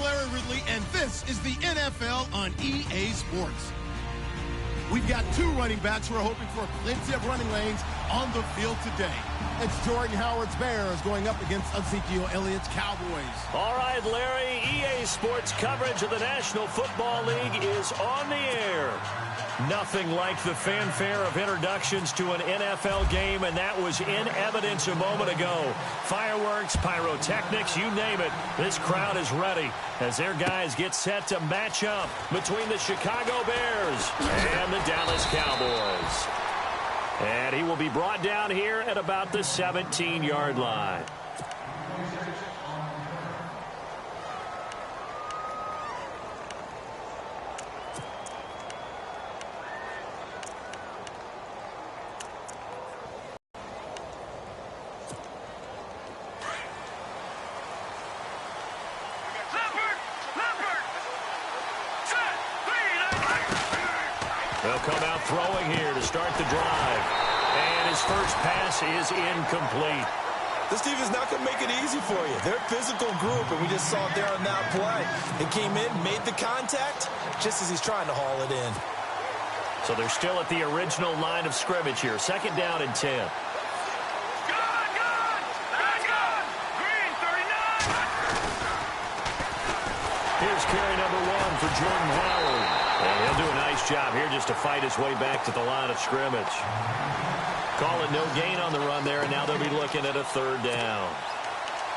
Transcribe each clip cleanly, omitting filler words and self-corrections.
Larry Ridley, and this is the NFL on EA Sports. We've got two running backs who are hoping for plenty of running lanes on the field today. It's Jordan Howard's Bears going up against Ezekiel Elliott's Cowboys. All right, Larry, EA Sports coverage of the National Football League is on the air. Nothing like the fanfare of introductions to an NFL game, and that was in evidence a moment ago. Fireworks, pyrotechnics, you name it. This crowd is ready as their guys get set to match up between the Chicago Bears and the Dallas Cowboys. And he will be brought down here at about the 17-yard line. They'll come out throwing here to start the drive. And his first pass is incomplete. This team is not going to make it easy for you. They're a physical group, and we just saw it there on that play. They came in, made the contact, just as he's trying to haul it in. So they're still at the original line of scrimmage here. Second down and 10. Here's carry number 1 for Jordan Howard. And he'll do a nice job here just to fight his way back to the line of scrimmage. Call it no gain on the run there, and now they'll be looking at a third down.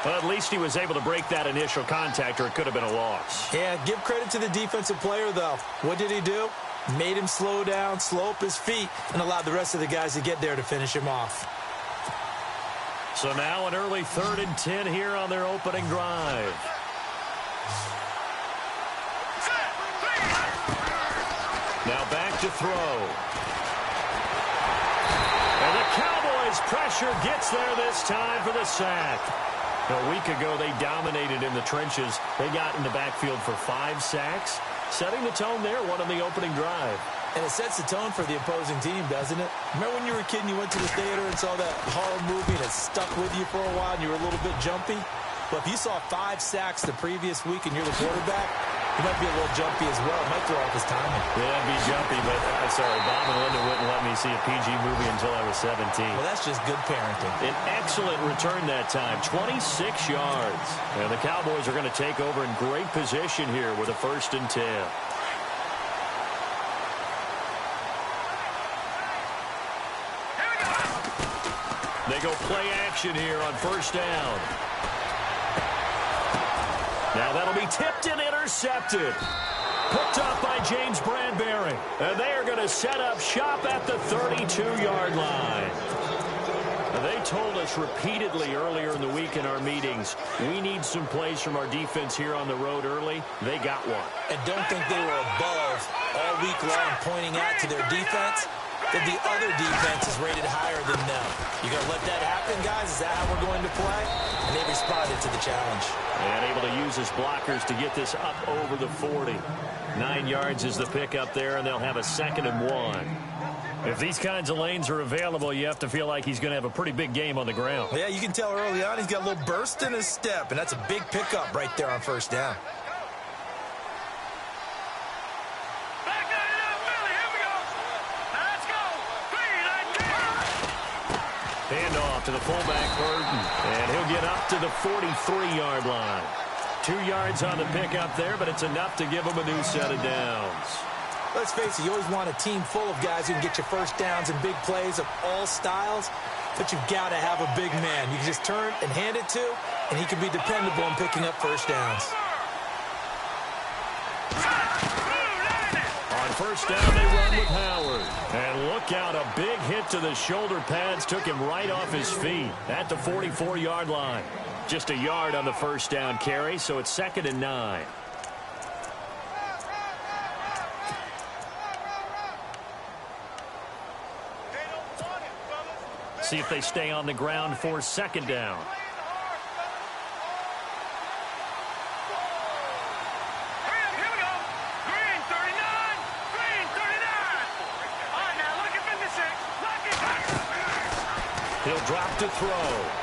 Well, at least he was able to break that initial contact, or it could have been a loss. Yeah, give credit to the defensive player, though. What did he do? Made him slow down, slow up his feet, and allowed the rest of the guys to get there to finish him off. So now an early 3rd and 10 here on their opening drive. Now back to throw. And the Cowboys' pressure gets there this time for the sack. A week ago, they dominated in the trenches. They got in the backfield for 5 sacks, setting the tone there, one on the opening drive. And it sets the tone for the opposing team, doesn't it? Remember when you were a kid and you went to the theater and saw that horror movie and it stuck with you for a while and you were a little bit jumpy? But if you saw 5 sacks the previous week and you're the quarterback, he might be a little jumpy as well. It might throw off his timing. Yeah, it'd be jumpy, but I'm sorry, Bob and Linda wouldn't let me see a PG movie until I was 17. Well, that's just good parenting. An excellent return that time, 26 yards. And the Cowboys are going to take over in great position here with a 1st and 10. They go play action here on 1st down. Now that'll be tipped and intercepted. Picked up by James Bradbury. And they are going to set up shop at the 32-yard line. They told us repeatedly earlier in the week in our meetings, we need some plays from our defense here on the road early. They got one. And don't think they were above all week long pointing out to their defense that the other defense is rated higher than them. You going to let that happen, guys? Is that how we're going to play? And they responded to the challenge. And able to use his blockers to get this up over the 40. 9 yards is the pickup there, and they'll have a 2nd and 1. If these kinds of lanes are available, you have to feel like he's going to have a pretty big game on the ground. Yeah, you can tell early on he's got a little burst in his step, and that's a big pickup right there on 1st down. Handoff to the fullback, Burton. And he'll get up to the 43-yard line. 2 yards on the pickup there, but it's enough to give him a new set of downs. Let's face it, you always want a team full of guys who can get you 1st downs and big plays of all styles, but you've got to have a big man you can just turn and hand it to, and he can be dependable in picking up 1st downs. On 1st down, they run with Howard. And look out, a big hit to the shoulder pads took him right off his feet at the 44-yard line. Just a yard on the 1st down carry, so it's 2nd and 9. See if they stay on the ground for 2nd down. He'll drop to throw.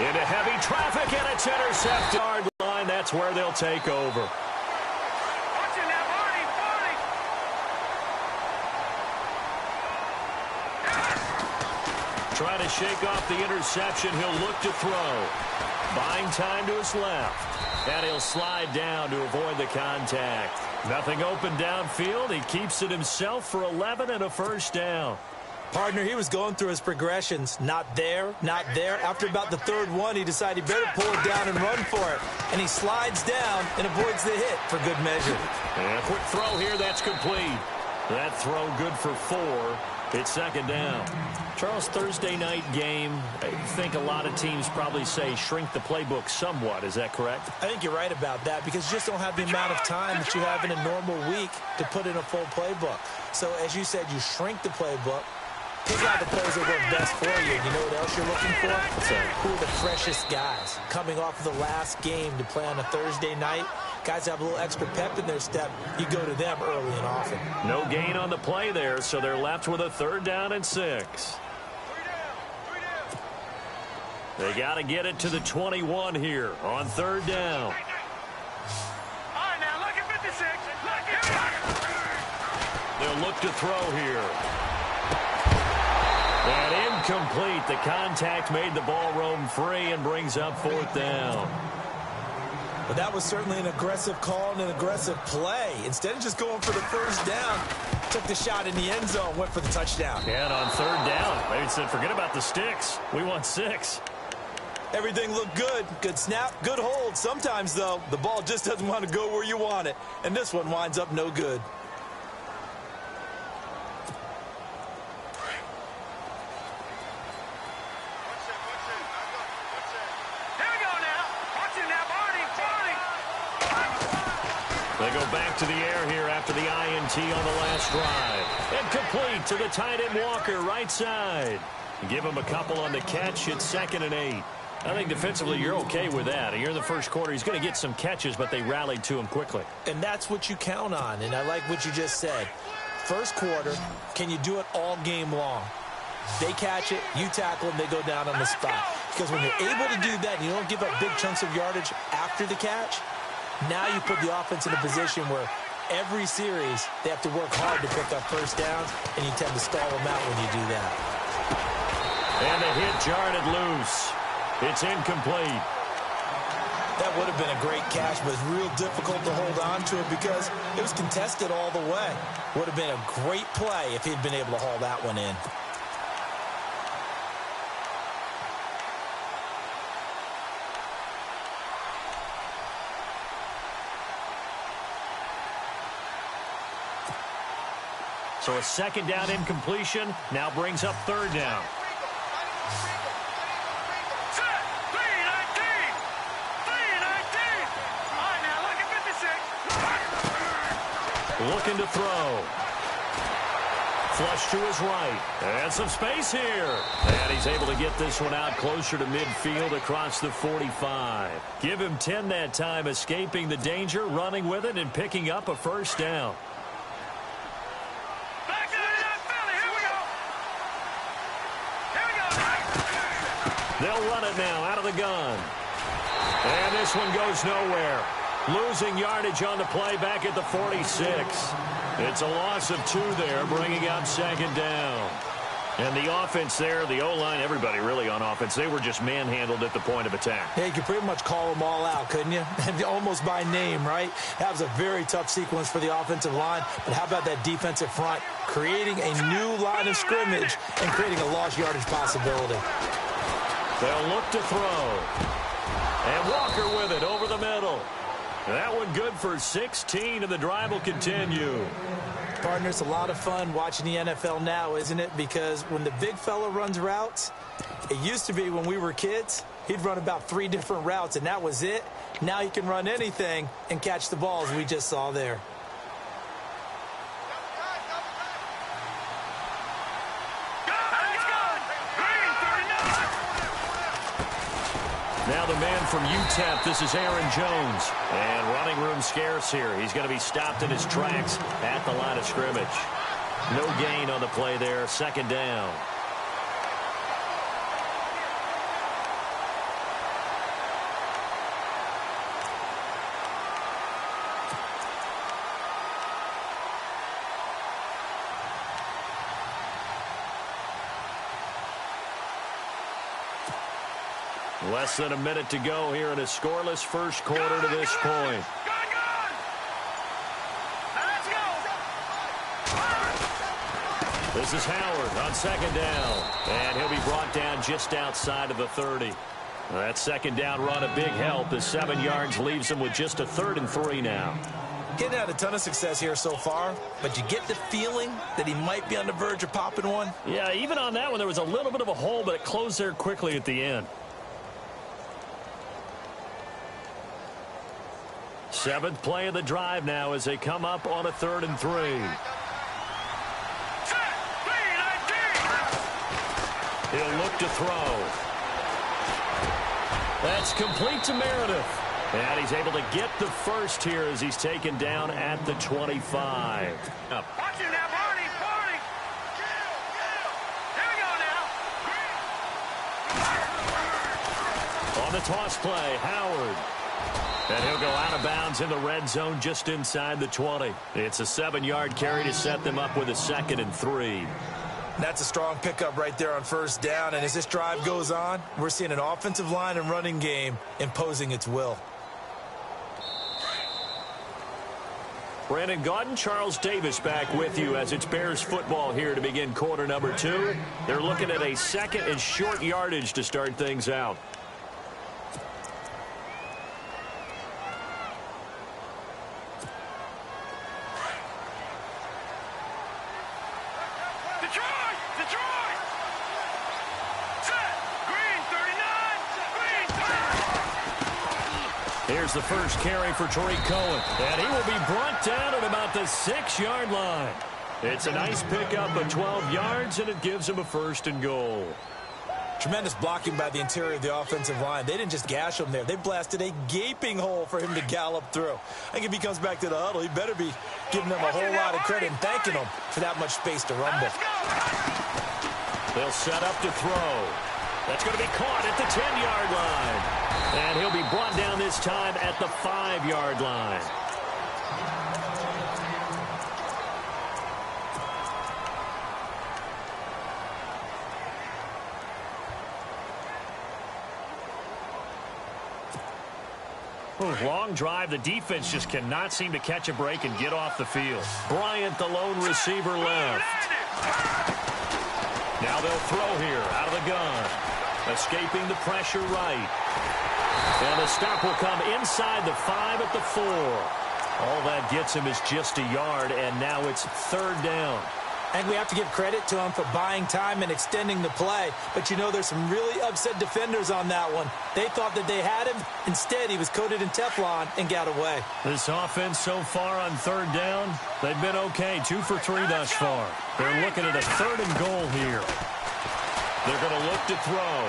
Into heavy traffic, and it's intercepted. Yard line, that's where they'll take over. Trying to shake off the interception. He'll look to throw. Buying time to his left. And he'll slide down to avoid the contact. Nothing open downfield. He keeps it himself for 11 and a first down. Partner, he was going through his progressions. Not there, not there. After about the third one, he decided he better pull it down and run for it. And he slides down and avoids the hit for good measure. And a quick throw here. That's complete. That throw good for 4. It's second down. Charles, Thursday night game, I think a lot of teams probably say shrink the playbook somewhat. Is that correct? I think you're right about that because you just don't have the amount of time that you have in a normal week to put in a full playbook. So, as you said, you shrink the playbook, pick out the plays that work best for you. You know what else you're looking for? So, who are the freshest guys coming off of the last game to play on a Thursday night? Guys have a little extra pep in their step. You go to them early and often. No gain on the play there, so they're left with a third down and 6. They got to get it to the 21 here on third down. All right, now look at 56. They'll look to throw here. And incomplete. The contact made the ball roam free and brings up fourth down. But that was certainly an aggressive call and an aggressive play. Instead of just going for the first down, took the shot in the end zone, went for the touchdown. And on third down, they said, forget about the sticks. We want 6. Everything looked good. Good snap, good hold. Sometimes, though, the ball just doesn't want to go where you want it. And this one winds up no good. They go back to the air here after the INT on the last drive. And complete to the tight end Walker, right side. Give him a couple on the catch. It's 2nd and 8. I think defensively you're okay with that. Here in the first quarter, he's going to get some catches, but they rallied to him quickly. And that's what you count on, and I like what you just said. First quarter, can you do it all game long? They catch it, you tackle them, they go down on the spot. Because when you're able to do that and you don't give up big chunks of yardage after the catch, now you put the offense in a position where every series they have to work hard to pick up first downs, and you tend to stall them out when you do that. And the hit jarred it loose. It's incomplete. That would have been a great catch, but it's real difficult to hold on to it because it was contested all the way. Would have been a great play if he'd been able to haul that one in. So a second down incompletion now brings up third down. Looking to throw. Flush to his right. And some space here. And he's able to get this one out closer to midfield across the 45. Give him 10 that time, escaping the danger, running with it, and picking up a first down. They'll run it now out of the gun. And this one goes nowhere. Losing yardage on the play back at the 46. It's a loss of 2 there, bringing up second down. And the offense there, the O-line, everybody really on offense, they were just manhandled at the point of attack. Yeah, you could pretty much call them all out, couldn't you? Almost by name, right? That was a very tough sequence for the offensive line. But how about that defensive front creating a new line of scrimmage and creating a lost yardage possibility? They'll look to throw. And Walker with it over the middle. That one good for 16, and the drive will continue. Partner, it's a lot of fun watching the NFL now, isn't it? Because when the big fella runs routes, it used to be when we were kids, he'd run about 3 different routes, and that was it. Now he can run anything and catch the balls we just saw there. Now the man from UTEP, this is Aaron Jones. And running room scarce here. He's going to be stopped in his tracks at the line of scrimmage. No gain on the play there, second down. Less than a minute to go here in a scoreless first quarter to this point. This is Howard on second down. And he'll be brought down just outside of the 30. That second down run a big help as 7 yards leaves him with just a 3rd and 3 now. Getting had a ton of success here so far, but you get the feeling that he might be on the verge of popping one. Yeah, even on that one, there was a little bit of a hole, but it closed there quickly at the end. 7th play of the drive now as they come up on a 3rd and 3. He'll look to throw. That's complete to Meredith. And he's able to get the first here as he's taken down at the 25. Up. Watch it now, Barney, Barney. Here we go now. On the toss play, Howard. And he'll go out of bounds in the red zone just inside the 20. It's a 7-yard carry to set them up with a 2nd and 3. That's a strong pickup right there on first down. And as this drive goes on, we're seeing an offensive line and running game imposing its will. Brandon Gaudin, Charles Davis back with you as it's Bears football here to begin quarter number 2. They're looking at a 2nd and short yardage to start things out. Here's the first carry for Tariq Cohen. And he will be brought down at about the 6-yard line. It's a nice pickup of 12 yards, and it gives him a 1st and goal. Tremendous blocking by the interior of the offensive line. They didn't just gash him there. They blasted a gaping hole for him to gallop through. I think if he comes back to the huddle, he better be giving them a whole lot of credit and thanking them for that much space to rumble. They'll set up to throw. That's going to be caught at the 10-yard line. And he'll be brought down this time at the 5-yard line. Long drive. The defense just cannot seem to catch a break and get off the field. Bryant, the lone receiver, left. Now they'll throw here out of the gun. Escaping the pressure right. And the stop will come inside the 5 at the 4. All that gets him is just a yard, and now it's 3rd down. And we have to give credit to him for buying time and extending the play. But, you know, there's some really upset defenders on that one. They thought that they had him. Instead, he was coated in Teflon and got away. This offense so far on 3rd down, they've been okay. 2 for 3 thus far. They're looking at a 3rd and goal here. They're going to look to throw.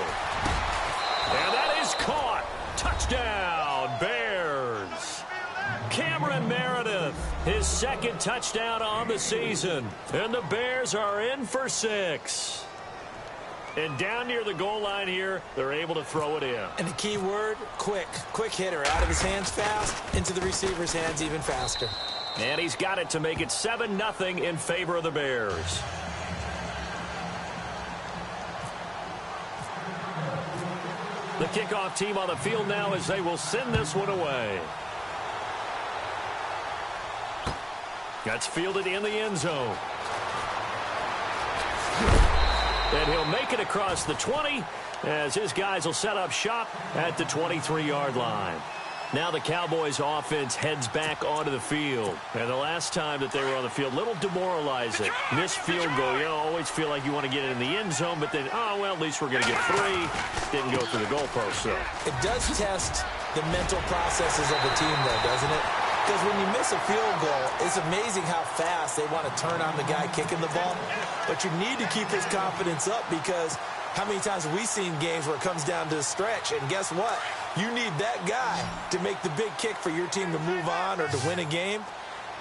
And that is caught. Touchdown, Bears. Cameron Meredith, his 2nd touchdown on the season. And the Bears are in for 6. And down near the goal line here, they're able to throw it in. And the key word, quick. Quick hitter. Out of his hands fast, into the receiver's hands even faster. And he's got it to make it 7-0 in favor of the Bears. The kickoff team on the field now as they will send this one away. That's fielded in the end zone. And he'll make it across the 20 as his guys will set up shop at the 23-yard line. Now the Cowboys offense heads back onto the field. And the last time that they were on the field, a little demoralizing. Missed field goal. You always feel like you want to get it in the end zone, but then, oh, well, at least we're going to get 3. Didn't go through the goalpost, though. It does test the mental processes of the team, though, doesn't it? Because when you miss a field goal, it's amazing how fast they want to turn on the guy kicking the ball. But you need to keep his confidence up because how many times have we seen games where it comes down to the stretch? And guess what? You need that guy to make the big kick for your team to move on or to win a game.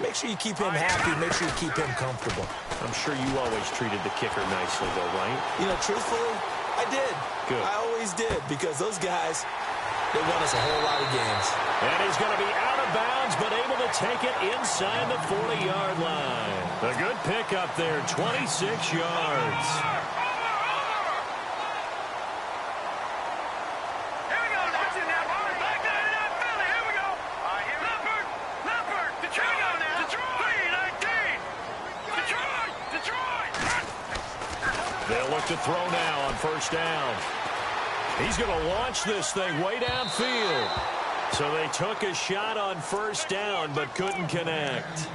Make sure you keep him happy. Make sure you keep him comfortable. I'm sure you always treated the kicker nicely, though, right? You know, truthfully, I did. Good. I always did because those guys, they won us a whole lot of games. And he's going to be out of bounds, but able to take it inside the 40-yard line. A good pickup there, 26 yards. They'll look to throw now on first down. He's going to launch this thing way downfield. So they took a shot on first down but couldn't connect.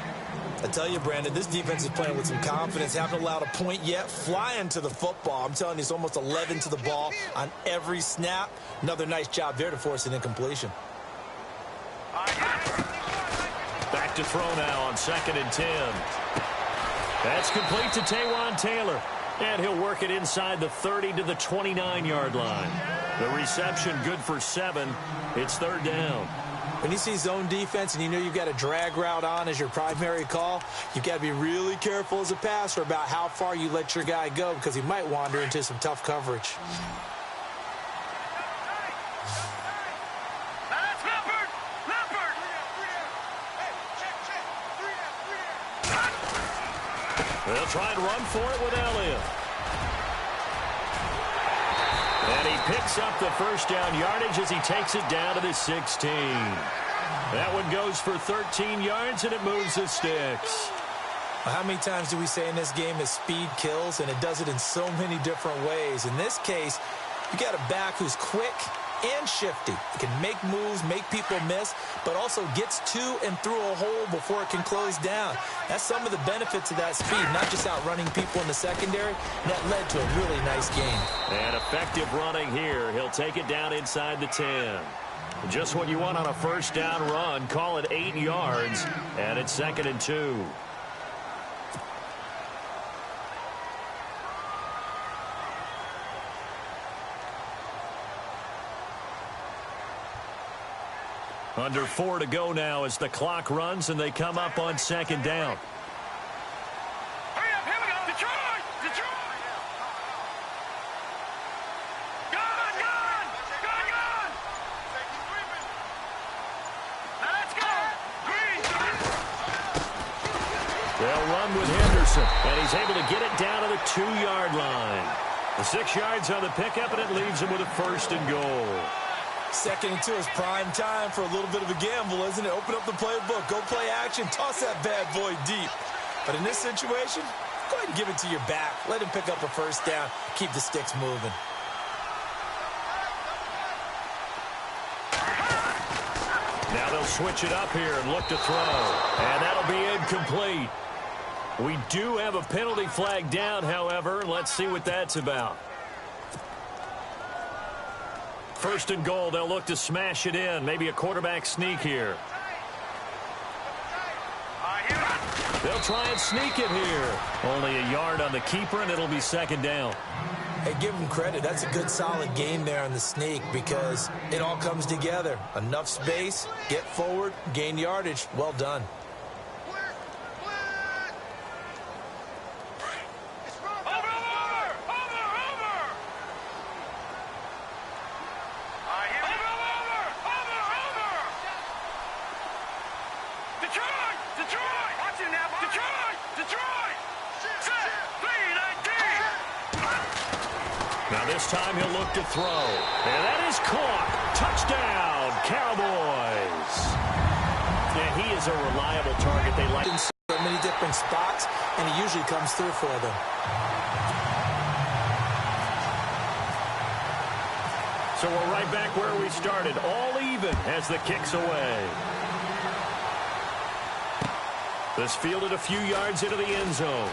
I tell you, Brandon, this defense is playing with some confidence. Haven't allowed a point yet. Flying to the football. I'm telling you, it's almost 11 to the ball on every snap. Another nice job there to force an incompletion. Back to throw now on 2nd and 10. That's complete to Taywan Taylor. And he'll work it inside the 30 to the 29-yard line. The reception good for 7. It's 3rd down. When you see zone defense and you know you've got a drag route on as your primary call, you've got to be really careful as a passer about how far you let your guy go because he might wander into some tough coverage. They'll try and run for it with Elliott. And he picks up the first down yardage as he takes it down to the 16. That one goes for 13 yards, and it moves the sticks. How many times do we say in this game that speed kills, and it does it in so many different ways? In this case, you got a back who's quick and shifty. It can make moves, make people miss, but also gets to and through a hole before it can close down. That's some of the benefits of that speed, not just outrunning people in the secondary. And that led to a really nice game. And effective running here. He'll take it down inside the 10. Just what you want on a first down run. Call it 8 yards, and it's 2nd and 2. Under 4 to go now as the clock runs and they come up on 2nd down. Hurry up, here we go. Detroit! Detroit! Gone! Let's go! Green! They'll run with Henderson, and he's able to get it down to the 2-yard line. The 6 yards on the pickup, and it leaves him with a 1st and goal. 2nd and 2 is prime time for a little bit of a gamble, isn't it? Open up the playbook, go play action, toss that bad boy deep. But in this situation, go ahead and give it to your back. Let him pick up a first down, keep the sticks moving. Now they'll switch it up here and look to throw. And that'll be incomplete. We do have a penalty flag down, however. Let's see what that's about. 1st and goal. They'll look to smash it in. Maybe a quarterback sneak here. They'll try and sneak it here. Only a yard on the keeper, and it'll be 2nd down. Hey, give him credit. That's a good, solid game there on the sneak because it all comes together. Enough space, get forward, gain yardage. Well done. This time he'll look to throw. And that is caught. Touchdown, Cowboys. And he is a reliable target. They like in so many different spots, and he usually comes through for them. So we're right back where we started. All even as the kick's away. This fielded a few yards into the end zone.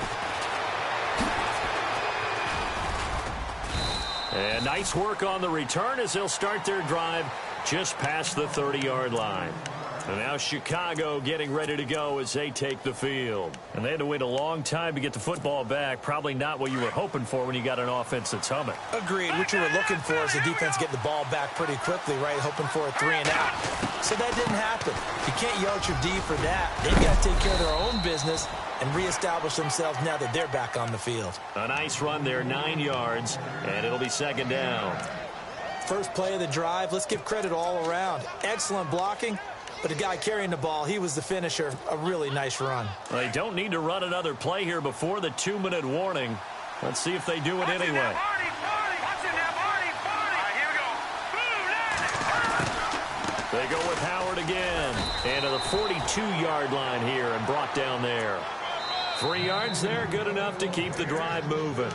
And nice work on the return as they'll start their drive just past the 30-yard line. And now Chicago getting ready to go as they take the field. And they had to wait a long time to get the football back. Probably not what you were hoping for when you got an offense that's humming. Agreed. What you were looking for is the defense getting the ball back pretty quickly, right? Hoping for a 3 and out. So that didn't happen. You can't yell at your D for that. They've got to take care of their own business and reestablish themselves now that they're back on the field. A nice run there, 9 yards, and it'll be 2nd down. First play of the drive, let's give credit all around. Excellent blocking, but the guy carrying the ball, he was the finisher. A really nice run. They don't need to run another play here before the 2-minute warning. Let's see if they do it anyway. They go with Howard again. And to the 42-yard line here and brought down there. 3 yards there, good enough to keep the drive moving.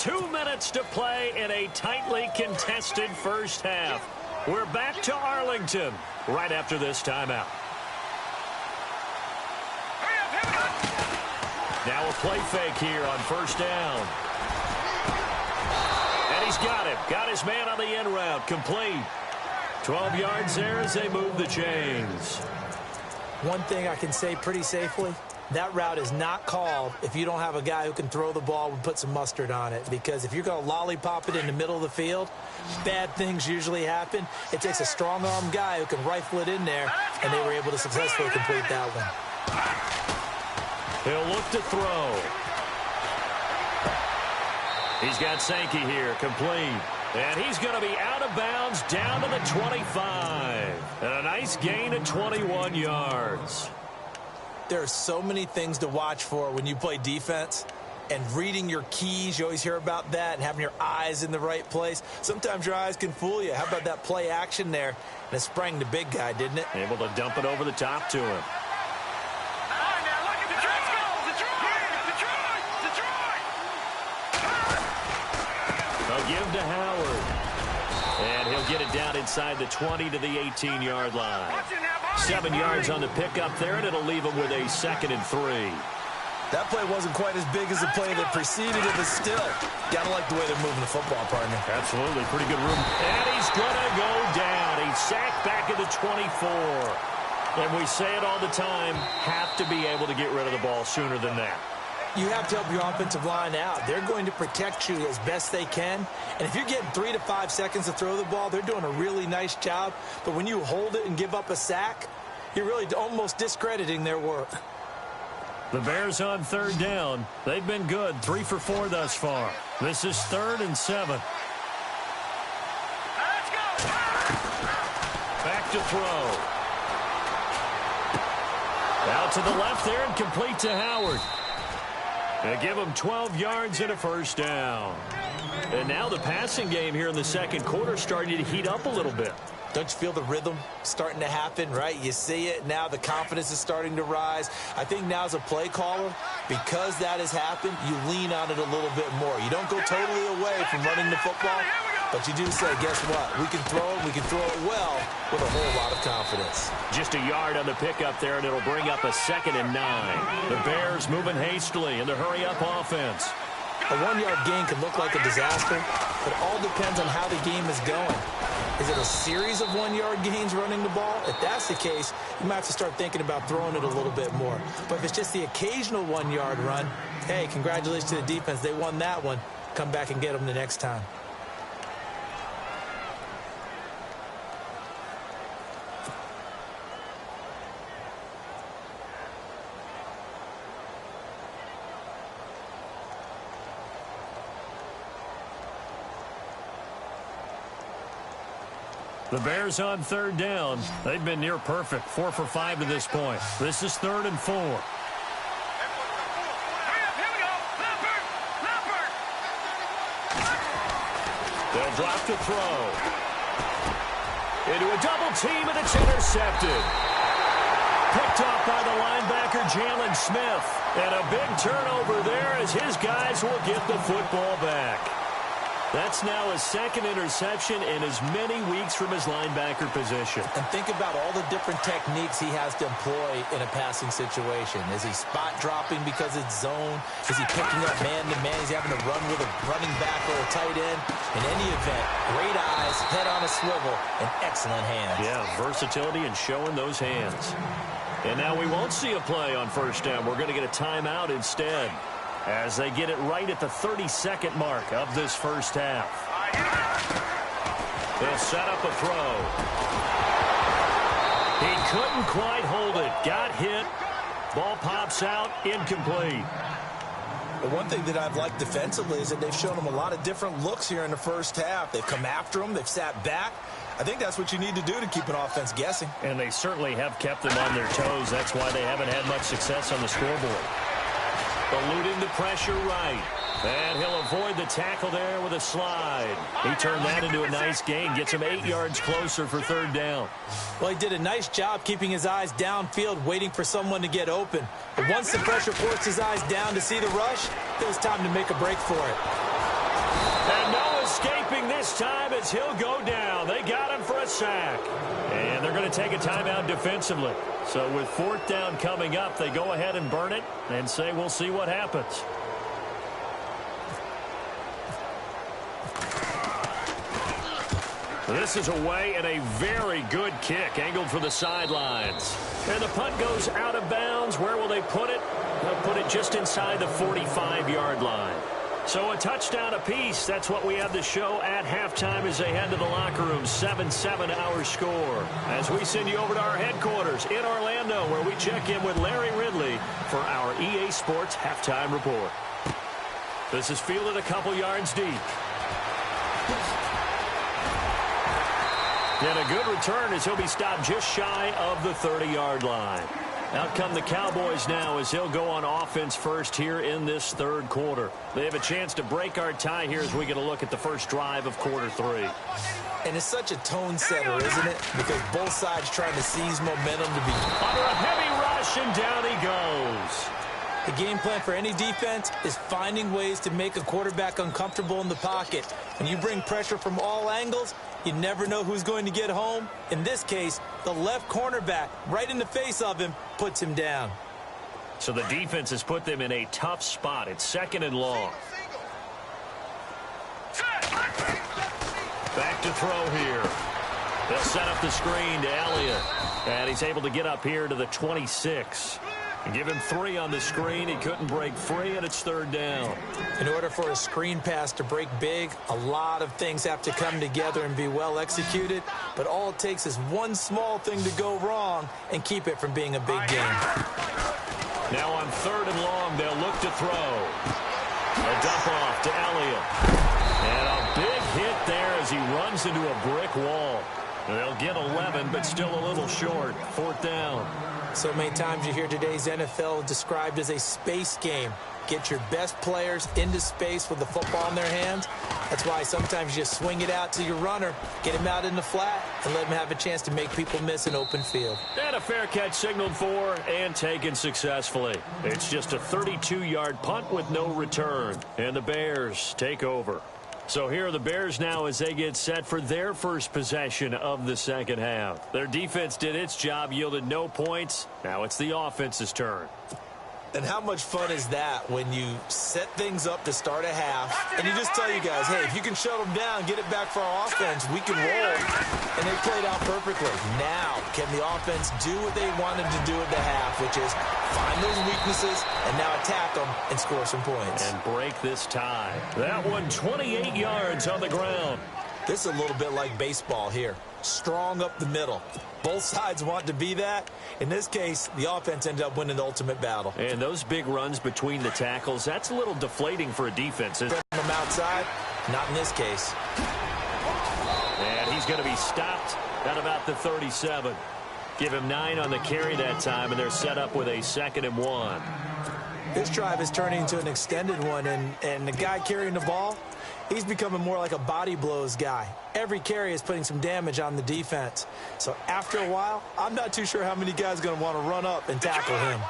2 minutes to play in a tightly contested first half. We're back to Arlington right after this timeout. Now a play fake here on first down. And he's got him. Got his man on the end route. Complete. 12 yards there as they move the chains. One thing I can say pretty safely, that route is not called if you don't have a guy who can throw the ball and put some mustard on it. Because if you're going to lollipop it in the middle of the field, bad things usually happen. It takes a strong-arm guy who can rifle it in there, and they were able to successfully complete that one. He'll look to throw. He's got Sankey here, complete. And he's going to be out of bounds down to the 25. And a nice gain of 21 yards. There are so many things to watch for when you play defense. And reading your keys, you always hear about that, and having your eyes in the right place. Sometimes your eyes can fool you. How about that play action there? And it sprang the big guy, didn't it? Able to dump it over the top to him. They'll give to Howard. And he'll get it down inside the 20 to the 18-yard line. 7 yards on the pickup there, and it'll leave him with a 2nd and 3. That play wasn't quite as big as the play that preceded it, but still, gotta like the way they're moving the football, partner. Absolutely, pretty good room. And he's gonna go down. He's sacked back at the 24. And we say it all the time, have to be able to get rid of the ball sooner than that. You have to help your offensive line out. They're going to protect you as best they can. And if you're getting 3 to 5 seconds to throw the ball, they're doing a really nice job. But when you hold it and give up a sack, you're really almost discrediting their work. The Bears on 3rd down. They've been good, 3 for 4 thus far. This is 3rd and 7. Back to throw. Out to the left there and complete to Howard. They give him 12 yards and a first down. And now the passing game here in the second quarter starting to heat up a little bit. Don't you feel the rhythm starting to happen, right? You see it now. The confidence is starting to rise. I think now as a play caller, because that has happened, you lean on it a little bit more. You don't go totally away from running the football, but you do say, guess what? We can throw it. We can throw it well with a whole lot of confidence. Just a yard on the pickup there, and it'll bring up a 2nd and 9. The Bears moving hastily in the hurry-up offense. A 1-yard gain can look like a disaster, but it all depends on how the game is going. Is it a series of 1-yard gains running the ball? If that's the case, you might have to start thinking about throwing it a little bit more. But if it's just the occasional 1-yard run, hey, congratulations to the defense. They won that one. Come back and get them the next time. The Bears on 3rd down. They've been near perfect, 4 for 5 to this point. This is 3rd and 4. They'll drop to throw. Into a double team, and it's intercepted. Picked off by the linebacker, Jalen Smith. And a big turnover there as his guys will get the football back. That's now his 2nd interception in as many weeks from his linebacker position. And think about all the different techniques he has to employ in a passing situation. Is he spot dropping because it's zone? Is he picking up man-to-man? He's having to run with a running back or a tight end. In any event, great eyes, head on a swivel, and excellent hands. Yeah, versatility and showing those hands. And now we won't see a play on 1st down. We're going to get a timeout instead, as they get it right at the 32nd mark of this first half. They'll set up a throw. He couldn't quite hold it. Got hit. Ball pops out. Incomplete. The one thing that I've liked defensively is that they've shown him a lot of different looks here in the first half. They've come after him. They've sat back. I think that's what you need to do to keep an offense guessing. And they certainly have kept them on their toes. That's why they haven't had much success on the scoreboard. Eluding the pressure right. And he'll avoid the tackle there with a slide. He turned that into a nice gain. Gets him 8 yards closer for 3rd down. Well, he did a nice job keeping his eyes downfield, waiting for someone to get open. But once the pressure forced his eyes down to see the rush, it was time to make a break for it. And no escaping this time as he'll go down. They got him for a sack. And they're going to take a timeout defensively. So with 4th down coming up, they go ahead and burn it and say we'll see what happens. This is away and a very good kick angled for the sidelines. And the punt goes out of bounds. Where will they put it? They'll put it just inside the 45-yard line. So a touchdown apiece. That's what we have to show at halftime as they head to the locker room. 7-7 our score. As we send you over to our headquarters in Orlando, where we check in with Larry Ridley for our EA Sports halftime report. This is fielded a couple yards deep. And a good return as he'll be stopped just shy of the 30-yard line. Out come the Cowboys now as he'll go on offense first here in this 3rd quarter. They have a chance to break our tie here as we get a look at the first drive of quarter 3. And it's such a tone setter, isn't it? Because both sides trying to seize momentum to be under a heavy rush, and down he goes. The game plan for any defense is finding ways to make a quarterback uncomfortable in the pocket. When you bring pressure from all angles, you never know who's going to get home. In this case, the left cornerback, right in the face of him, puts him down. So the defense has put them in a tough spot. It's 2nd and long. Back to throw here. They'll set up the screen to Elliott. And he's able to get up here to the 26. And give him 3 on the screen. He couldn't break free, and it's 3rd down. In order for a screen pass to break big, a lot of things have to come together and be well executed. But all it takes is one small thing to go wrong and keep it from being a big game. Now on 3rd and long, they'll look to throw. A dump off to Elliott. And a big hit there as he runs into a brick wall. They'll get 11, but still a little short. 4th down. So many times you hear today's NFL described as a space game. Get your best players into space with the football in their hands. That's why sometimes you just swing it out to your runner, get him out in the flat, and let him have a chance to make people miss an open field. And a fair catch signaled for and taken successfully. It's just a 32-yard punt with no return. And the Bears take over. So here are the Bears now as they get set for their first possession of the 2nd half. Their defense did its job, yielded no points. Now it's the offense's turn. And how much fun is that when you set things up to start a half and you just tell you guys, hey, if you can shut them down, get it back for our offense, we can roll. And they played out perfectly. Now, can the offense do what they wanted to do at the half, which is find those weaknesses and now attack them and score some points. And break this tie. That one 28 yards on the ground. This is a little bit like baseball here. Strong up the middle. Both sides want to be that. In this case, the offense ended up winning the ultimate battle. And those big runs between the tackles, that's a little deflating for a defense. From outside, not in this case. And he's going to be stopped at about the 37. Give him 9 on the carry that time, and they're set up with a 2nd and 1. This drive is turning into an extended one, and the guy carrying the ball, he's becoming more like a body blows guy. Every carry is putting some damage on the defense. So after a while, I'm not too sure how many guys are going to want to run up and tackle him.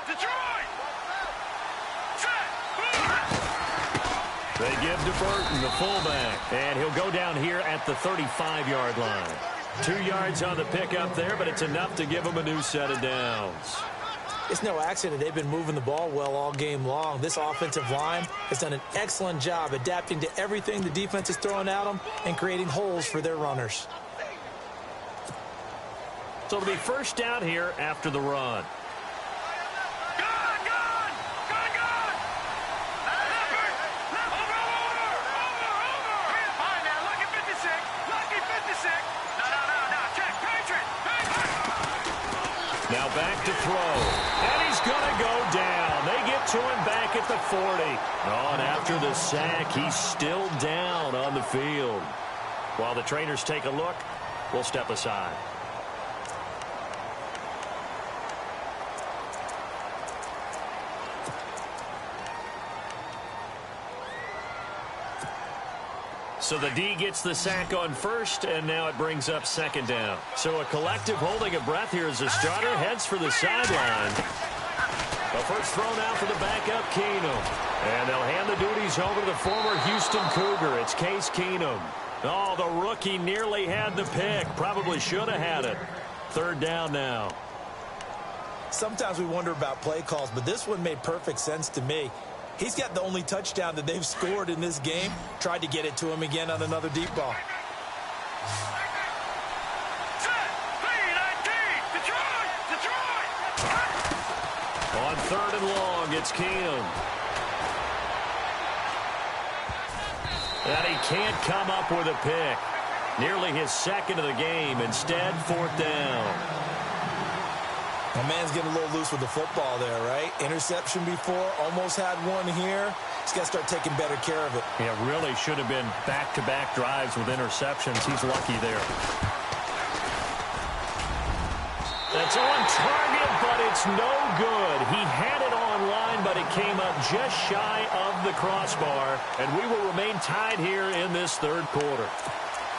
They give to Burton, the fullback, and he'll go down here at the 35-yard line. 2 yards on the pickup there, but it's enough to give him a new set of downs. It's no accident they've been moving the ball well all game long. This offensive line has done an excellent job adapting to everything the defense is throwing at them and creating holes for their runners. So it'll be first down here after the run. Now back to throw. And he's going to go down. They get to him back at the 40. Oh, and after the sack, he's still down on the field. While the trainers take a look, we'll step aside. So the D gets the sack on first, and now it brings up 2nd down. So a collective holding of breath here as the starter heads for the sideline. The first throw now for the backup Keenum. And they'll hand the duties over to the former Houston Cougar. It's Case Keenum. Oh, the rookie nearly had the pick. Probably should have had it. Third down now. Sometimes we wonder about play calls, but this one made perfect sense to me. He's got the only touchdown that they've scored in this game. Tried to get it to him again on another deep ball. On third and long, it's Keenum. And he can't come up with a pick. Nearly his second of the game. Instead, fourth down. My man's getting a little loose with the football there, right? Interception before, almost had one here. He's got to start taking better care of it. Yeah, really should have been back-to-back drives with interceptions. He's lucky there. That's on target, but it's no good. He had it on line, but it came up just shy of the crossbar, and we will remain tied here in this third quarter.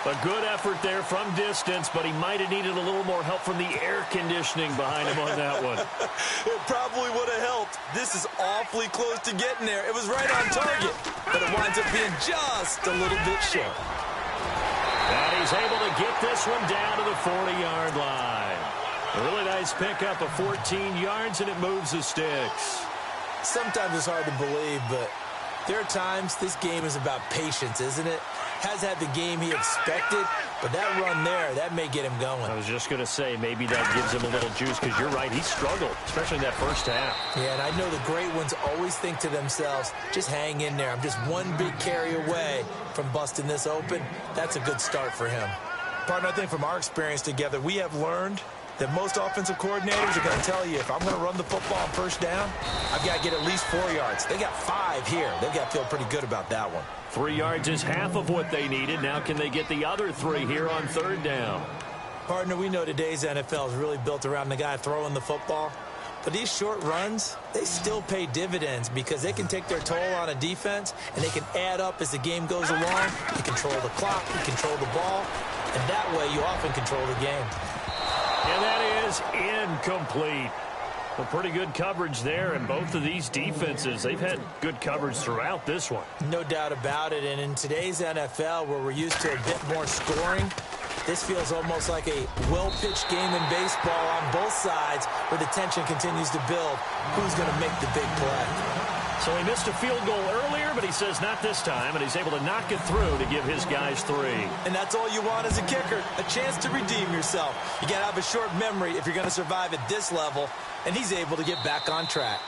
A good effort there from distance, but he might have needed a little more help from the air conditioning behind him on that one. It probably would have helped. This is awfully close to getting there. It was right on target, but it winds up being just a little bit short. And he's able to get this one down to the 40-yard line. A really nice pickup of 14 yards, and it moves the sticks. Sometimes it's hard to believe, but there are times this game is about patience, isn't it? Has had the game he expected, but that run there, that may get him going. I was just going to say, maybe that gives him a little juice, because you're right, he struggled, especially in that first half. Yeah, and I know the great ones always think to themselves, just hang in there. I'm just one big carry away from busting this open. That's a good start for him. Partner, I think from our experience together, we have learned that most offensive coordinators are going to tell you, if I'm going to run the football on first down, I've got to get at least 4 yards. They got 5 here. They've got to feel pretty good about that one. 3 yards is half of what they needed. Now can they get the other 3 here on third down? Partner, we know today's NFL is really built around the guy throwing the football. But these short runs, they still pay dividends because they can take their toll on a defense, and they can add up as the game goes along. You control the clock, you control the ball, and that way you often control the game. And that is incomplete. Well, pretty good coverage there, and both of these defenses, they've had good coverage throughout this one. No doubt about it, and in today's NFL, where we're used to a bit more scoring, this feels almost like a well-pitched game in baseball on both sides, where the tension continues to build. Who's going to make the big play? So he missed a field goal earlier, but he says not this time, and he's able to knock it through to give his guys 3. And that's all you want as a kicker, a chance to redeem yourself. You got to have a short memory if you're going to survive at this level, and he's able to get back on track.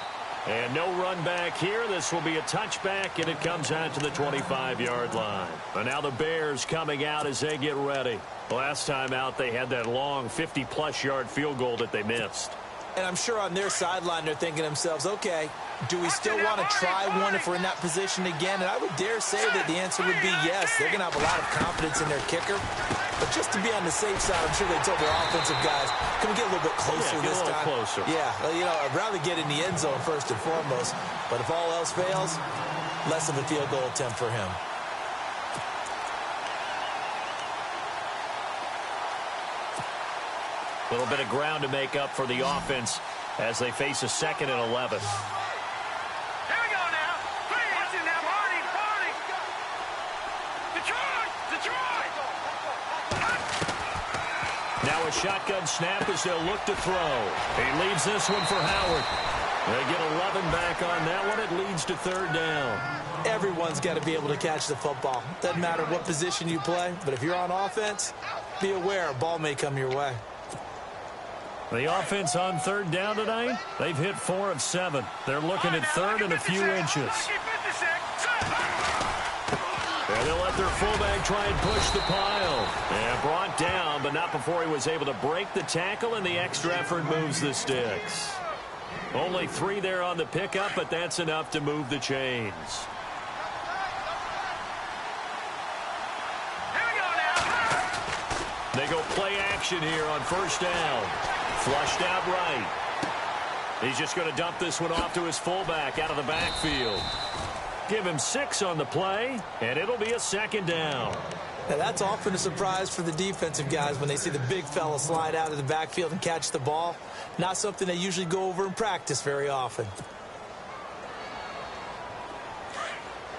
And no run back here. This will be a touchback, and it comes out to the 25-yard line. And now the Bears coming out as they get ready. Last time out, they had that long 50-plus yard field goal that they missed. And I'm sure on their sideline, they're thinking to themselves, okay, do we still want to try one if we're in that position again? And I would dare say that the answer would be yes. They're going to have a lot of confidence in their kicker. But just to be on the safe side, I'm sure they told their offensive guys, can we get a little bit closer this time? Get a little closer. Yeah, well, you know, I'd rather get in the end zone first and foremost. But if all else fails, less of a field goal attempt for him. A little bit of ground to make up for the offense as they face a 2nd and 11. Here we go now. Watch it now, Marty. Detroit. Now a shotgun snap as they'll look to throw. He leaves this one for Howard. They get 11 back on that one. It leads to third down. Everyone's got to be able to catch the football. Doesn't matter what position you play, but if you're on offense, be aware a ball may come your way. The offense on third down tonight, they've hit 4 of 7. They're looking at third and a few inches. And they'll let their fullback try and push the pile. And brought down, but not before he was able to break the tackle, and the extra effort moves the sticks. Only 3 there on the pickup, but that's enough to move the chains. They go play action here on first down. Flushed out right. He's just going to dump this one off to his fullback out of the backfield. Give him 6 on the play, and it'll be a second down. Now, that's often a surprise for the defensive guys when they see the big fella slide out of the backfield and catch the ball. Not something they usually go over in practice very often.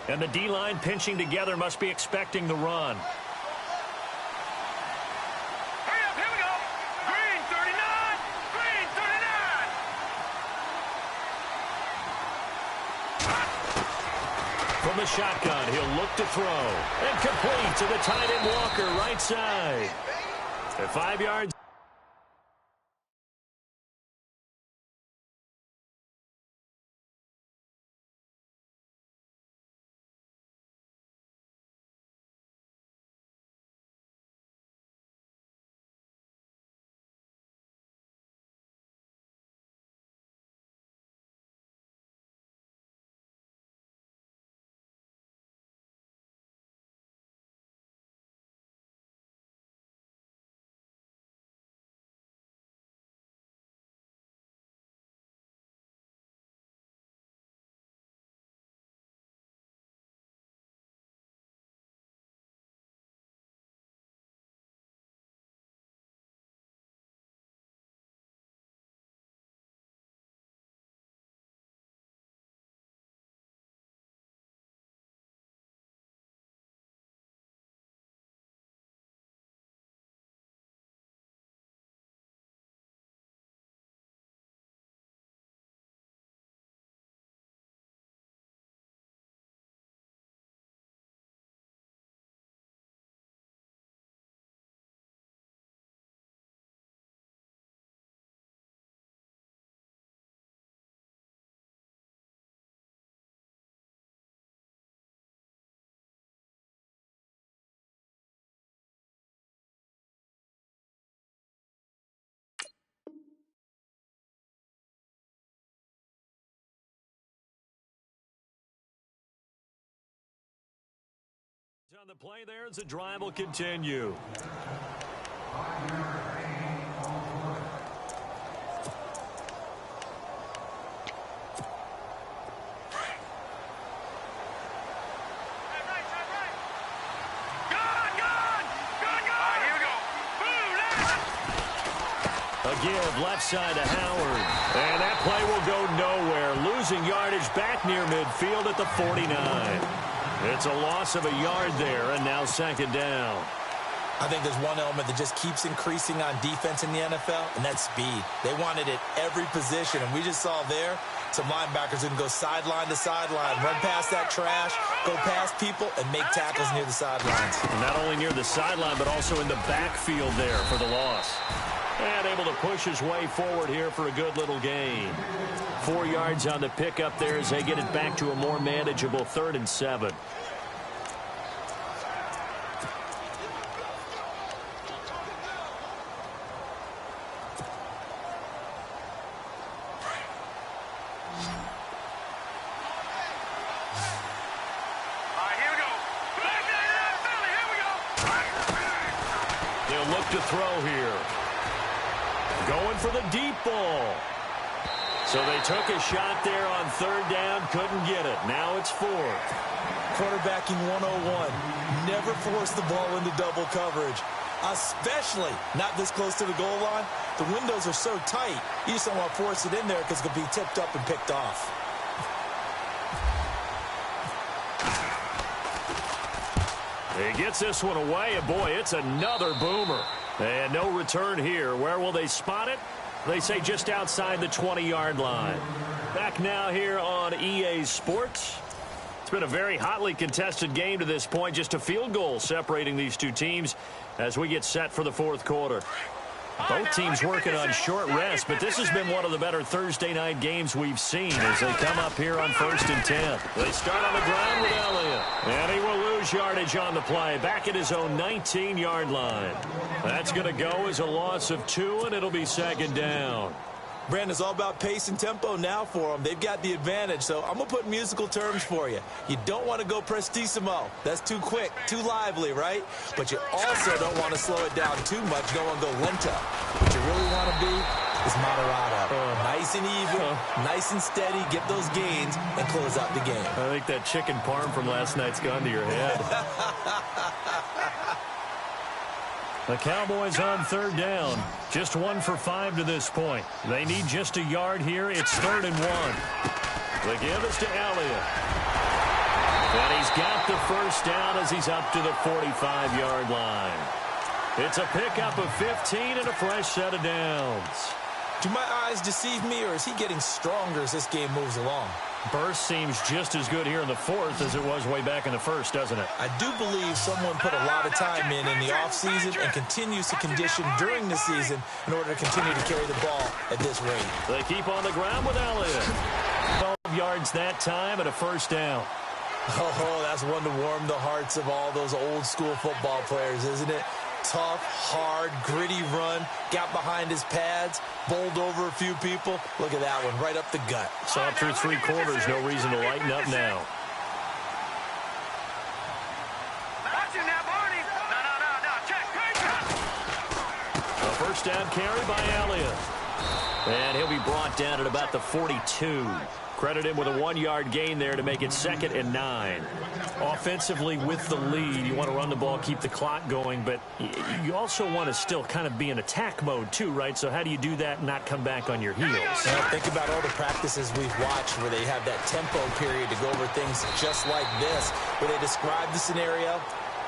And the D-line pinching together must be expecting the run. Hurry up, here we go. Green 39. Green 39. From the shotgun, he'll look to throw. And complete to the tight end Walker, right side. At 5 yards. On the play there as the drive will continue. A give left side to Howard. And that play will go nowhere. Losing yardage back near midfield at the 49. It's a loss of a yard there, and now second down. I think there's one element that just keeps increasing on defense in the NFL, and that's speed. They want it at every position, and we just saw there some linebackers who can go sideline to sideline, run past that trash, go past people, and make tackles near the sidelines. And not only near the sideline, but also in the backfield there for the loss. And able to push his way forward here for a good little gain. 4 yards on the pickup there as they get it back to a more manageable 3rd and 7. They'll look to throw here. Going for the deep ball. So they took a shot there on 3rd down, couldn't get it. Now it's 4th. Quarterbacking 101. Never force the ball into double coverage, especially not this close to the goal line. The windows are so tight, you just don't want to force it in there because it could be tipped up and picked off. He gets this one away, and boy, it's another boomer. And no return here. Where will they spot it? They say just outside the 20-yard line. Back now here on EA Sports. It's been a very hotly contested game to this point. Just a field goal separating these two teams as we get set for the 4th quarter. Both teams working on short rest, but this has been one of the better Thursday night games we've seen as they come up here on 1st and 10. They start on the ground with Elliott, and he will lose yardage on the play, back at his own 19-yard line. That's going to go as a loss of 2, and it'll be 2nd down. Brandon, it's all about pace and tempo now for them. They've got the advantage, so I'm going to put musical terms for you. You don't want to go prestissimo. That's too quick, too lively, right? But you also don't want to slow it down too much. You don't want to go lento. What you really want to be is moderado. Nice and even, nice and steady, get those gains, and close out the game. I think that chicken parm from last night's gone to your head. The Cowboys on third down. Just 1 for 5 to this point. They need just a yard here. It's 3rd and 1. The give is to Elliott. And he's got the first down as he's up to the 45-yard line. It's a pickup of 15 and a fresh set of downs. Do my eyes deceive me, or is he getting stronger as this game moves along? Burst seems just as good here in the 4th as it was way back in the 1st, doesn't it? I do believe someone put a lot of time in the offseason and continues to condition during the season in order to continue to carry the ball at this rate. They keep on the ground with Elliott. 12 yards that time and a first down. Oh, that's one to warm the hearts of all those old school football players, isn't it? Tough, hard, gritty run, got behind his pads, bowled over a few people. Look at that one, right up the gut. Saw it through 3 quarters, no reason to lighten up now. A first down carry by Elliott. And he'll be brought down at about the 42. Credit him with a 1-yard gain there to make it 2nd and 9. Offensively with the lead, you want to run the ball, keep the clock going, but you also want to still kind of be in attack mode too, right? So how do you do that and not come back on your heels? Now, think about all the practices we've watched where they have that tempo period to go over things just like this, where they describe the scenario,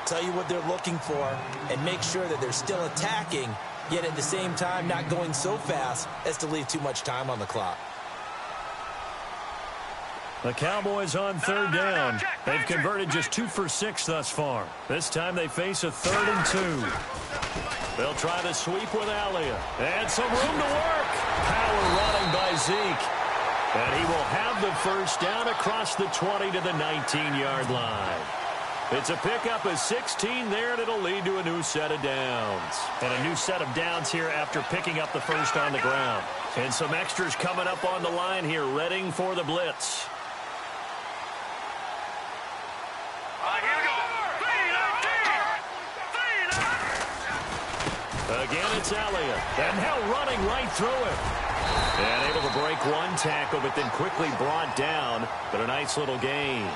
tell you what they're looking for, and make sure that they're still attacking, yet at the same time not going so fast as to leave too much time on the clock. The Cowboys on third down. They've converted just 2 for 6 thus far. This time they face a 3rd and 2. They'll try to sweep with Elliott. And some room to work. Power running by Zeke. And he will have the first down across the 20 to the 19-yard line. It's a pickup of 16 there, and it'll lead to a new set of downs. And a new set of downs here after picking up the first on the ground. And some extras coming up on the line here, readying for the blitz. Again, it's Elliott. And now running right through it. And able to break one tackle, but then quickly brought down. But a nice little gain.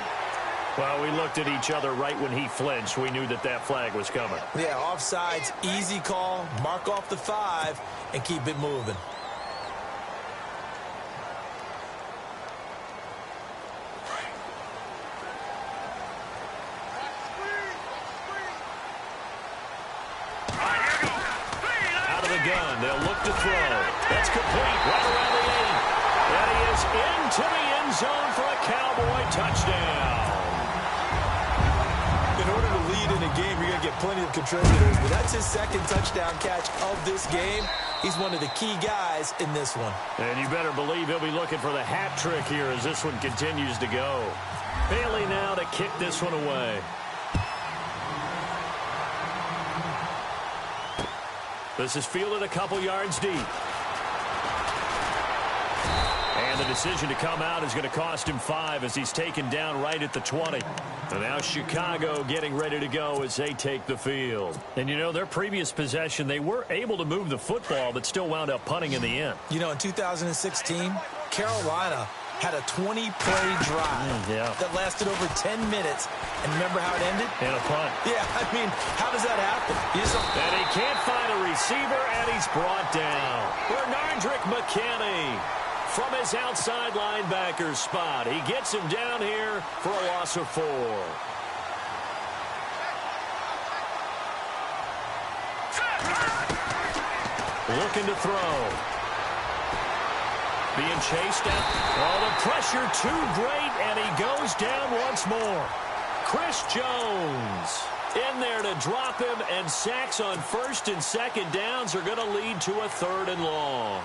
Well, we looked at each other right when he flinched. We knew that that flag was coming. Yeah, offsides, easy call. Mark off the 5 and keep it moving. Gun. They'll look to throw. That's complete right around the 8. And he is into the end zone for a Cowboy touchdown. In order to lead in a game, you're going to get plenty of contributors. But that's his 2nd touchdown catch of this game. He's one of the key guys in this one. And you better believe he'll be looking for the hat trick here as this one continues to go. Bailey now to kick this one away. This is fielded a couple yards deep. And the decision to come out is going to cost him 5 as he's taken down right at the 20. And now Chicago getting ready to go as they take the field. And, you know, their previous possession, they were able to move the football but still wound up punting in the end. You know, in 2016, Carolina had a 20-play drive that lasted over 10 minutes. And remember how it ended? And a punt. Yeah, I mean, how does that happen? And he can't find a receiver, and he's brought down. Bernardrick McKinney from his outside linebacker spot. He gets him down here for a loss of 4. Looking to throw. Being chased out. Oh, the pressure too great, and he goes down once more. Chris Jones in there to drop him, and sacks on 1st and 2nd downs are going to lead to a 3rd and long.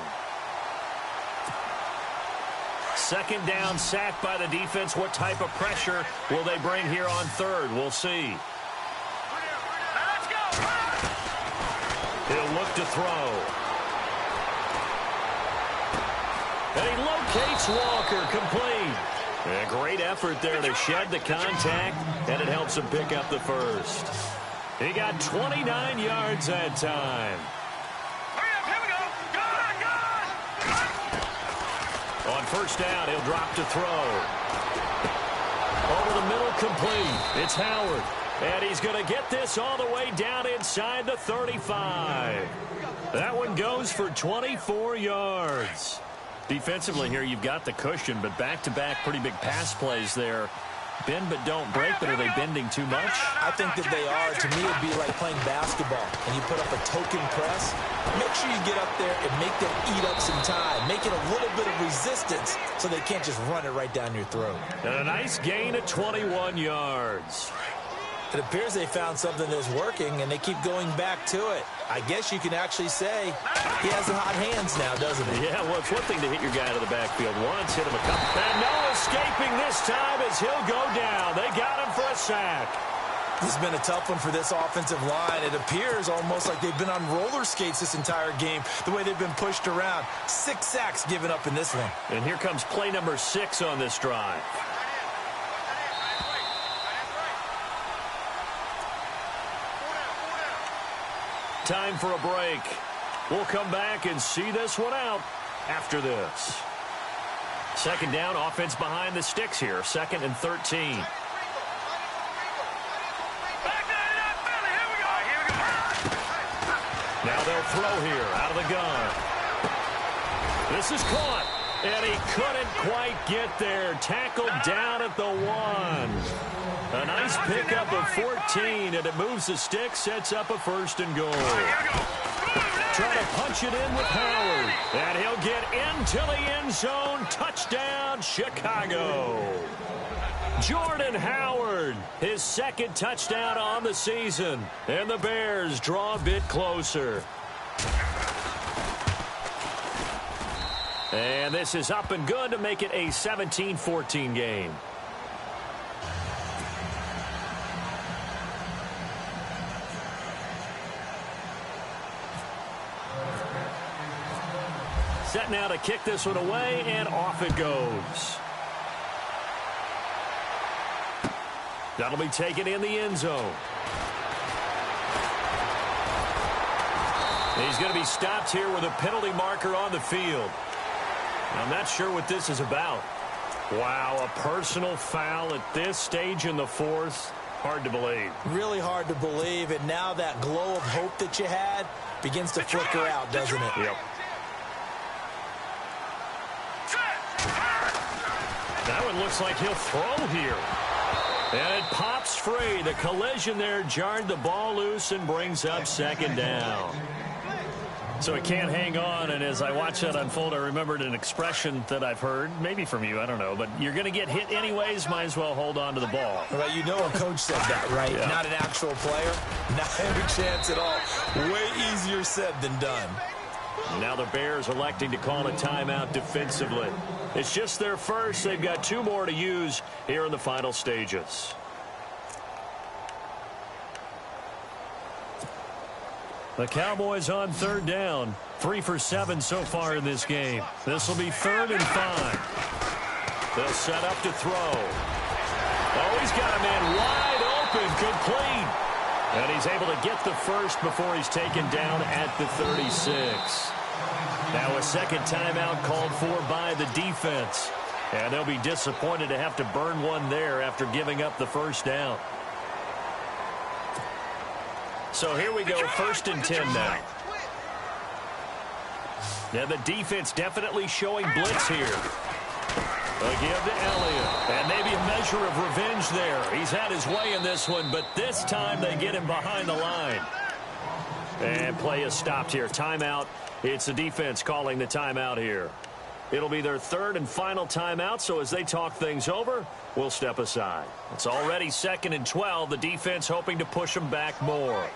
2nd down, sacked by the defense. What type of pressure will they bring here on 3rd? We'll see. He'll look to throw. And he locates Walker, complete. A great effort there to shed the contact, and it helps him pick up the first. He got 29 yards that time. Hurry up, here we go. Go, first down. He'll drop to throw. Over the middle, complete. It's Howard. And he's going to get this all the way down inside the 35. That one goes for 24 yards. Defensively here, you've got the cushion, but back-to-back pretty big pass plays there. Bend but don't break, but are they bending too much? I think that they are. To me, it'd be like playing basketball, and you put up a token press. Make sure you get up there and make them eat up some time. Make it a little bit of resistance so they can't just run it right down your throat. And a nice gain of 21 yards. It appears they found something that's working, and they keep going back to it. I guess you can actually say he has hot hands now, doesn't he? Yeah, well, it's one thing to hit your guy out of the backfield once, hit him a couple. And no escaping this time as he'll go down. They got him for a sack. This has been a tough one for this offensive line. It appears almost like they've been on roller skates this entire game, the way they've been pushed around. 6 sacks given up in this one. And here comes play number 6 on this drive. Time for a break. We'll come back and see this one out after this. Second down, offense behind the sticks here. 2nd and 13. Now they'll throw here out of the gun. This is caught, and he couldn't quite get there. Tackled down at the 1. A nice pickup of 14, and it moves the stick, sets up a 1st and goal. Trying to punch it in with Howard, and he'll get into the end zone. Touchdown, Chicago. Jordan Howard, his 2nd touchdown on the season, and the Bears draw a bit closer. And this is up and good to make it a 17-14 game. Set now to kick this one away, and off it goes. That'll be taken in the end zone. He's going to be stopped here with a penalty marker on the field. I'm not sure what this is about. Wow, a personal foul at this stage in the 4th. Hard to believe. Really hard to believe, and now that glow of hope that you had begins to flicker out, doesn't it? Yep. That one looks like he'll throw here. And it pops free. The collision there jarred the ball loose and brings up 2nd down. So it can't hang on, and as I watch that unfold, I remembered an expression that I've heard, maybe from you, I don't know, but you're going to get hit anyways, might as well hold on to the ball. Well, you know a coach said that, right? Yeah. Not an actual player. Not any chance at all. Way easier said than done. Now the Bears electing to call a timeout defensively. It's just their first. They've got 2 more to use here in the final stages. The Cowboys on 3rd down. 3 for 7 so far in this game. This will be 3rd and 5. They'll set up to throw. Oh, he's got a man wide open, complete. And he's able to get the first before he's taken down at the 36. Now a 2nd timeout called for by the defense. And they'll be disappointed to have to burn one there after giving up the 1st down. So here we go, 1st and 10 now. Yeah, the defense definitely showing blitz here. A give to Elliott. And maybe a measure of revenge there. He's had his way in this one, but this time they get him behind the line. And play is stopped here. Timeout. It's the defense calling the timeout here. It'll be their 3rd and final timeout, so as they talk things over, we'll step aside. It's already 2nd and 12. The defense hoping to push them back more.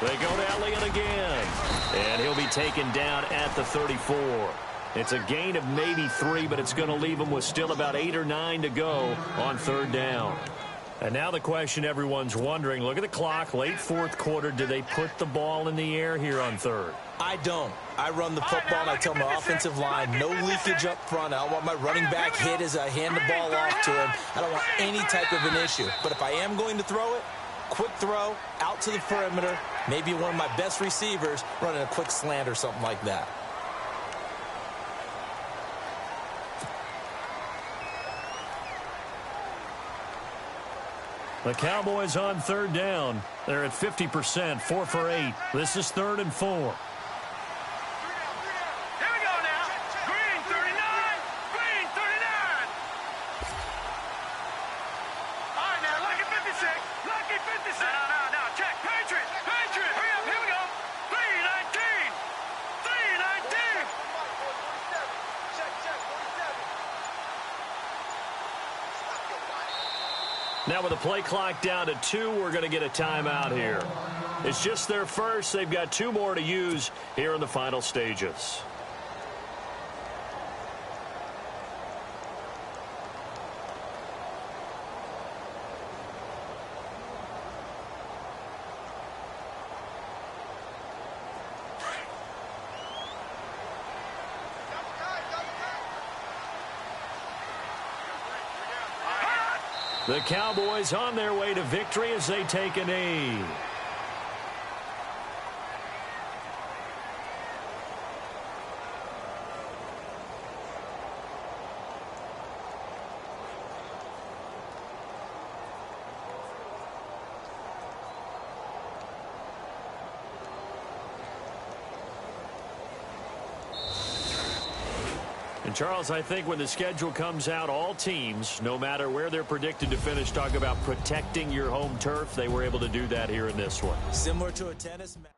They go to Elliott again, and he'll be taken down at the 34. It's a gain of maybe 3, but it's going to leave them with still about 8 or 9 to go on 3rd down. And now the question everyone's wondering, look at the clock, late fourth quarter. Do they put the ball in the air here on third? I don't. I run the football, and I tell my offensive line, no leakage up front. I don't want my running back hit as I hand the ball off to him. I don't want any type of an issue. But if I am going to throw it, quick throw, out to the perimeter, maybe one of my best receivers running a quick slant or something like that. The Cowboys on third down. They're at 50%, 4 for 8. This is 3rd and 4. Here we go now. Green 39. Green 39. All right, now, lucky 56. Lucky 56. No. Check. Patriot. Hurry up. Here we go. 319. 319. Check. 47. Now with the play clock down to 2, we're going to get a timeout here. It's just their first. They've got 2 more to use here in the final stages. The Cowboys on their way to victory as they take a knee. And Charles, I think when the schedule comes out, all teams, no matter where they're predicted to finish, talk about protecting your home turf. They were able to do that here in this one. Similar to a tennis match.